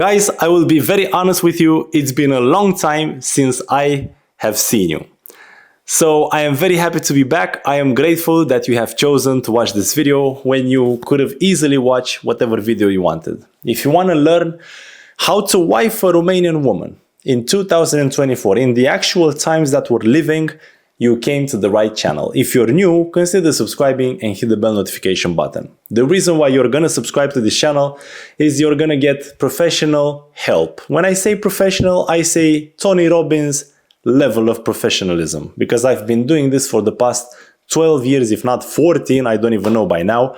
Guys, I will be very honest with you. It's been a long time since I have seen you. So I am very happy to be back. I am grateful that you have chosen to watch this video when you could have easily watched whatever video you wanted. If you want to learn how to wife a Romanian woman in 2024, in the actual times that we're living, you came to the right channel. If you're new, consider subscribing and hit the bell notification button. The reason why you're gonna subscribe to this channel is you're gonna get professional help. When I say professional, I say Tony Robbins level of professionalism, because I've been doing this for the past 12 years, if not 14, I don't even know by now.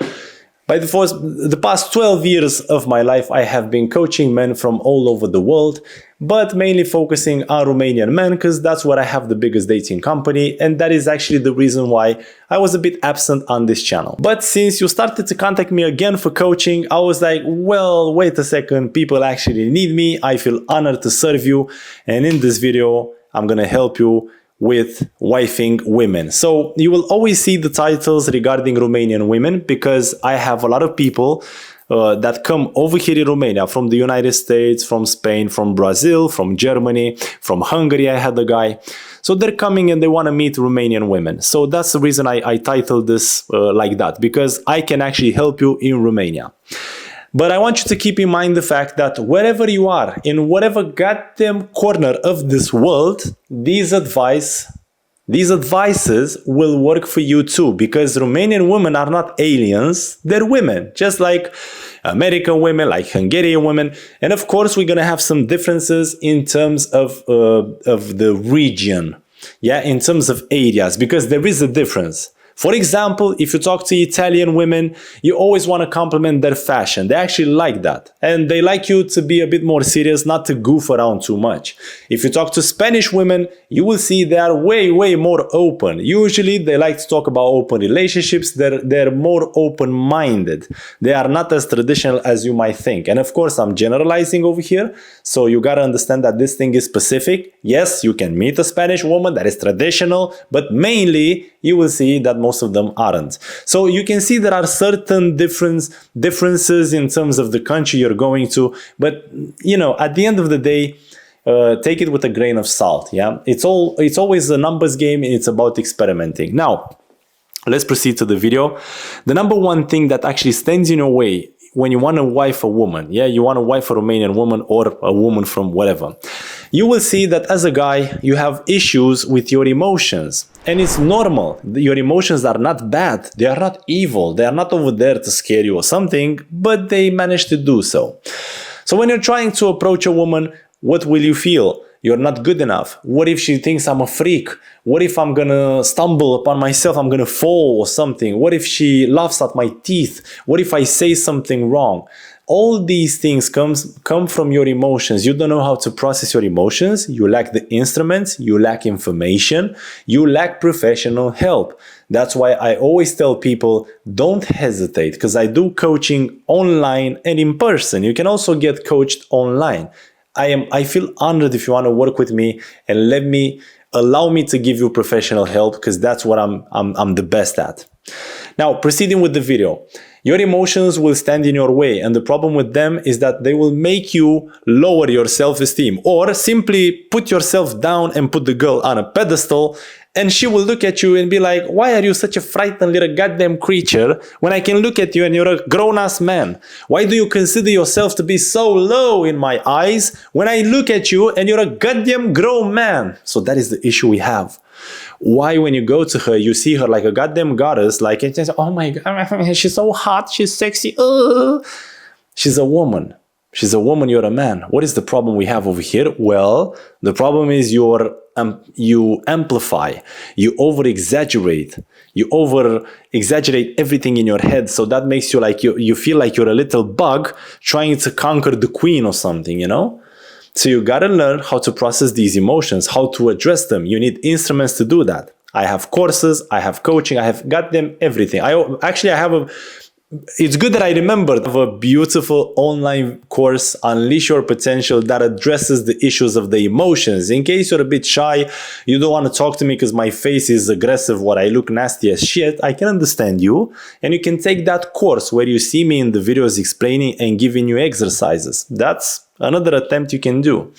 By the past 12 years of my life, I have been coaching men from all over the world, but mainly focusing on Romanian men because that's where I have the biggest dating company, and that is actually the reason why I was a bit absent on this channel. But since you started to contact me again for coaching, I was like, well, wait a second, people actually need me. I feel honored to serve you, and in this video, I'm gonna help you with wifing women. So you will always see the titles regarding Romanian women because I have a lot of people that come over here in Romania from the United States, from Spain, from Brazil, from Germany, from Hungary. I had a guy. So they're coming and they want to meet Romanian women. So that's the reason I titled this like that, because I can actually help you in Romania. But I want you to keep in mind the fact that wherever you are, in whatever goddamn corner of this world, these advices will work for you too, because Romanian women are not aliens, they're women, just like American women, like Hungarian women. And of course, we're gonna have some differences in terms of the region, in terms of areas, because there is a difference. For example, if you talk to Italian women, you always want to compliment their fashion. They actually like that. And they like you to be a bit more serious, not to goof around too much. If you talk to Spanish women, you will see they are way, way more open. Usually, they like to talk about open relationships. They're more open-minded. They are not as traditional as you might think. And of course, I'm generalizing over here. So you got to understand that this thing is specific. Yes, you can meet a Spanish woman that is traditional, but mainly you will see that most of them aren't. So you can see there are certain differences in terms of the country you're going to, but you know, at the end of the day, take it with a grain of salt. It's always a numbers game, and it's about experimenting. Now, let's proceed to the video. The number one thing that actually stands in your way when you want to wife a woman, you want to wife a Romanian woman or a woman from whatever, you will see that as a guy, you have issues with your emotions. And it's normal. Your emotions are not bad. They are not evil. They are not over there to scare you or something, but they manage to do so. So when you're trying to approach a woman, what will you feel? You're not good enough. What if she thinks I'm a freak? What if I'm gonna stumble upon myself? I'm gonna fall or something. What if she laughs at my teeth? What if I say something wrong? All these things come from your emotions. You don't know how to process your emotions. You lack the instruments. You lack information. You lack professional help. That's why I always tell people, don't hesitate, because I do coaching online and in person. You can also get coached online. I feel honored if you want to work with me and allow me to give you professional help, because that's what I'm the best at. Now, proceeding with the video. Your emotions will stand in your way, and the problem with them is that they will make you lower your self-esteem, or simply put yourself down and put the girl on a pedestal, and she will look at you and be like, why are you such a frightened little goddamn creature when I can look at you and you're a grown-ass man? Why do you consider yourself to be so low in my eyes when I look at you and you're a goddamn grown man? So that is the issue we have. Why, when you go to her, you see her like a goddamn goddess, like, it's just, oh my God, she's so hot, she's sexy. She's a woman. She's a woman, you're a man. What is the problem we have over here? Well, the problem is you amplify, you over-exaggerate. You over-exaggerate everything in your head, so that makes you like, you feel like you're a little bug trying to conquer the queen or something, you know? So you gotta learn how to process these emotions, how to address them. You need instruments to do that. I have courses, I have coaching, I have got them everything. It's good that I remembered of a beautiful online course, Unleash Your Potential, that addresses the issues of the emotions. In case you're a bit shy, you don't want to talk to me because my face is aggressive, what I look nasty as shit, I can understand you. And you can take that course where you see me in the videos explaining and giving you exercises. That's Another attempt you can do.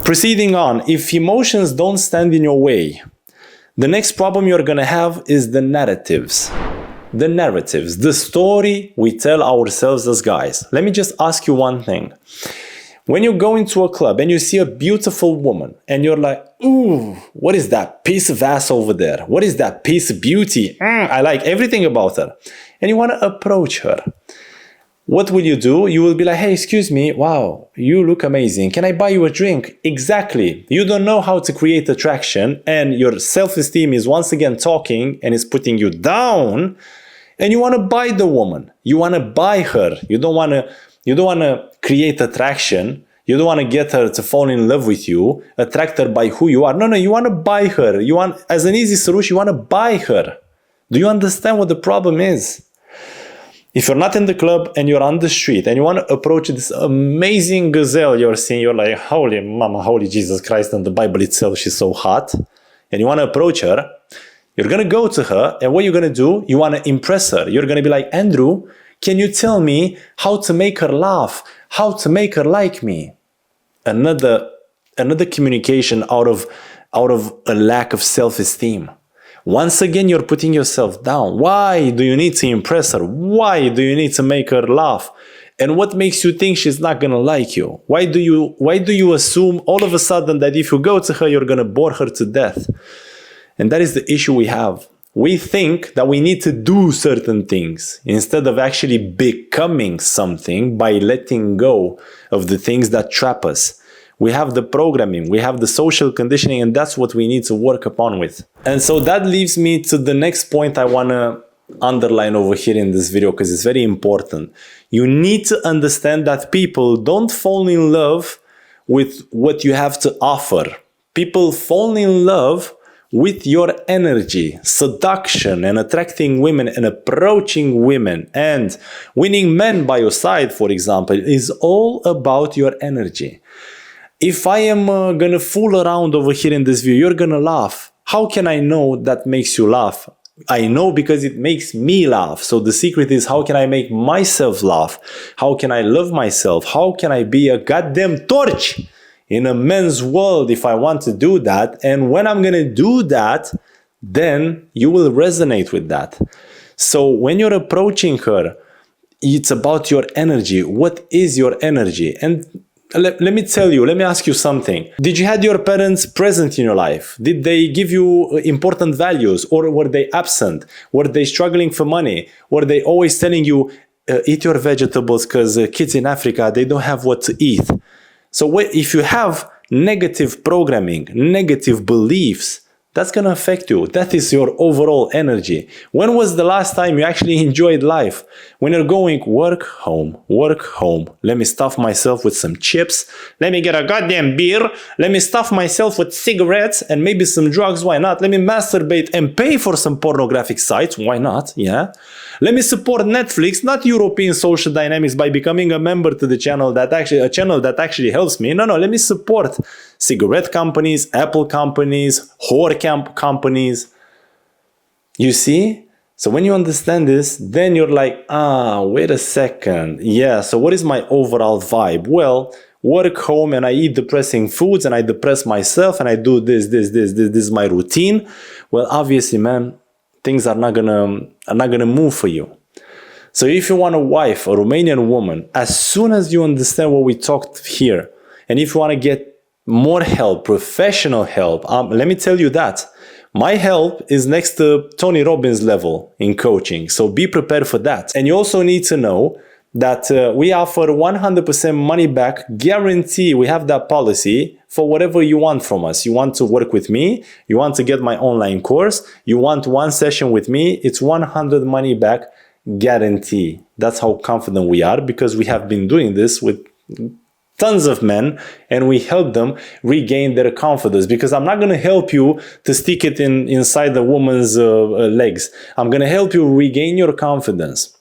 Proceeding on, if emotions don't stand in your way, the next problem you're gonna have is the narratives. The narratives, the story we tell ourselves as guys. Let me just ask you one thing. When you go into a club and you see a beautiful woman and you're like, ooh, what is that piece of ass over there? What is that piece of beauty? I like everything about her. And you want to approach her. What will you do? You will be like, hey, excuse me. Wow, you look amazing. Can I buy you a drink? Exactly. You don't know how to create attraction and your self-esteem is once again talking and is putting you down. And you want to buy the woman. You want to buy her. You don't want to create attraction. You don't want to get her to fall in love with you, attract her by who you are. No, you want to buy her. You want, as an easy solution, you want to buy her. Do you understand what the problem is? If you're not in the club and you're on the street and you want to approach this amazing gazelle you're seeing, you're like, holy mama, holy Jesus Christ, and the Bible itself, she's so hot. And you want to approach her, you're going to go to her, and what you're going to do, you want to impress her. You're going to be like, Andrew, can you tell me how to make her laugh? How to make her like me? Another communication out of a lack of self-esteem. Once again, you're putting yourself down. Why do you need to impress her? Why do you need to make her laugh? And what makes you think she's not gonna like you? Why do you assume all of a sudden that if you go to her, you're gonna bore her to death? And that is the issue we have. We think that we need to do certain things instead of actually becoming something by letting go of the things that trap us. We have the programming, we have the social conditioning, and that's what we need to work upon with. And so that leaves me to the next point I want to underline over here in this video because it's very important. You need to understand that people don't fall in love with what you have to offer. People fall in love with your energy, seduction, and attracting women and approaching women and winning men by your side, for example, is all about your energy. If I am gonna fool around over here in this view, you're gonna laugh. How can I know that makes you laugh? I know because it makes me laugh. So the secret is, how can I make myself laugh? How can I love myself? How can I be a goddamn torch in a men's world if I want to do that? And when I'm gonna do that, then you will resonate with that. So when you're approaching her, it's about your energy. What is your energy? And let me tell you, let me ask you something. Did you have your parents present in your life? Did they give you important values, or were they absent? Were they struggling for money? Were they always telling you, eat your vegetables because kids in Africa, they don't have what to eat? So if you have negative programming, negative beliefs, that's going to affect you. That is your overall energy. When was the last time you actually enjoyed life? When you're going work, home, let me stuff myself with some chips, let me get a goddamn beer, let me stuff myself with cigarettes and maybe some drugs, why not? Let me masturbate and pay for some pornographic sites, why not? Yeah. Let me support Netflix, not European social dynamics, by becoming a member to the channel that actually helps me. No, let me support cigarette companies, Apple companies, whore companies. You see? So when you understand this, then you're like, wait a second. Yeah, so what is my overall vibe? Well, work, home, and I eat depressing foods and I depress myself and I do this is my routine. Well, obviously, man, things are not gonna move for you. So if you want a wife, a Romanian woman, as soon as you understand what we talked here, and if you want to get more help, professional help, let me tell you that my help is next to Tony Robbins level in coaching. So be prepared for that. And you also need to know that we offer 100% money back guarantee. We have that policy for whatever you want from us. You want to work with me, you want to get my online course, you want one session with me, it's 100 money back guarantee. That's how confident we are, because we have been doing this with tons of men and we help them regain their confidence. Because I'm not going to help you to stick it inside the woman's legs. I'm going to help you regain your confidence.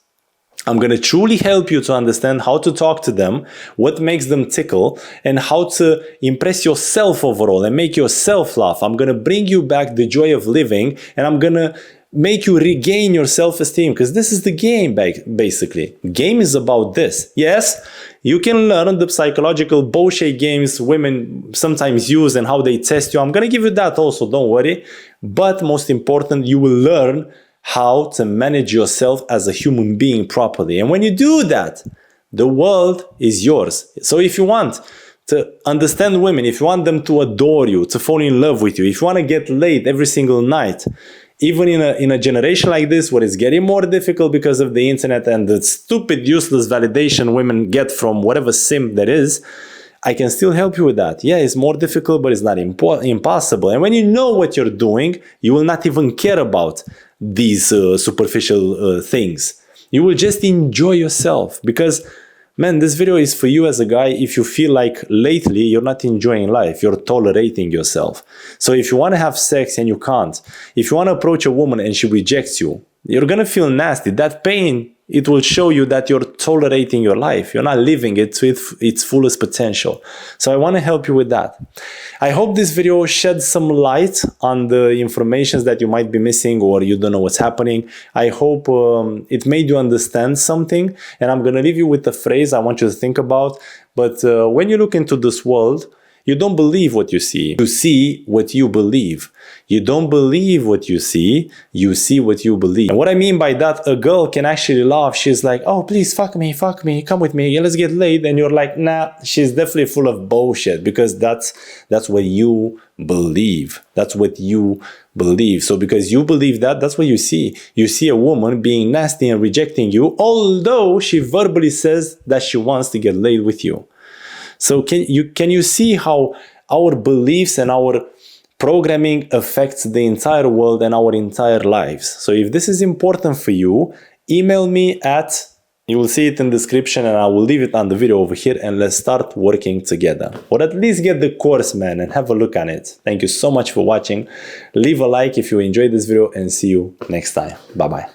I'm going to truly help you to understand how to talk to them, what makes them tickle, and how to impress yourself overall and make yourself laugh. I'm going to bring you back the joy of living, and I'm going to make you regain your self-esteem, because this is the game, basically. Game is about this. Yes, You can learn the psychological bullshit games women sometimes use and how they test you. I'm going to give you that also, don't worry. But most important, you will learn how to manage yourself as a human being properly. And when you do that, the world is yours. So if you want to understand women, if you want them to adore you, to fall in love with you, if you want to get laid every single night, even in a generation like this where it's getting more difficult because of the internet and the stupid, useless validation women get from whatever simp there is, I can still help you with that. Yeah, it's more difficult, but it's not impossible. And when you know what you're doing, you will not even care about these superficial things. You will just enjoy yourself because, man, this video is for you as a guy if you feel like lately you're not enjoying life, you're tolerating yourself. So if you want to have sex and you can't, if you want to approach a woman and she rejects you, you're going to feel nasty. That pain, it will show you that you're tolerating your life. You're not living it to its fullest potential. So I want to help you with that. I hope this video sheds some light on the information that you might be missing or you don't know what's happening. I hope it made you understand something. And I'm going to leave you with a phrase I want you to think about. But when you look into this world, you don't believe what you see. You see what you believe. You don't believe what you see what you believe. And what I mean by that, a girl can actually laugh. She's like, oh, please, fuck me, come with me, yeah, let's get laid. And you're like, nah, she's definitely full of bullshit because that's what you believe. That's what you believe. So because you believe that, that's what you see. You see a woman being nasty and rejecting you, although she verbally says that she wants to get laid with you. So can you see how our beliefs and our programming affects the entire world and our entire lives? So if this is important for you, email me at, you will see it in the description and I will leave it on the video over here, and let's start working together. Or at least get the course, man, and have a look on it. Thank you so much for watching. Leave a like if you enjoyed this video and see you next time. Bye-bye.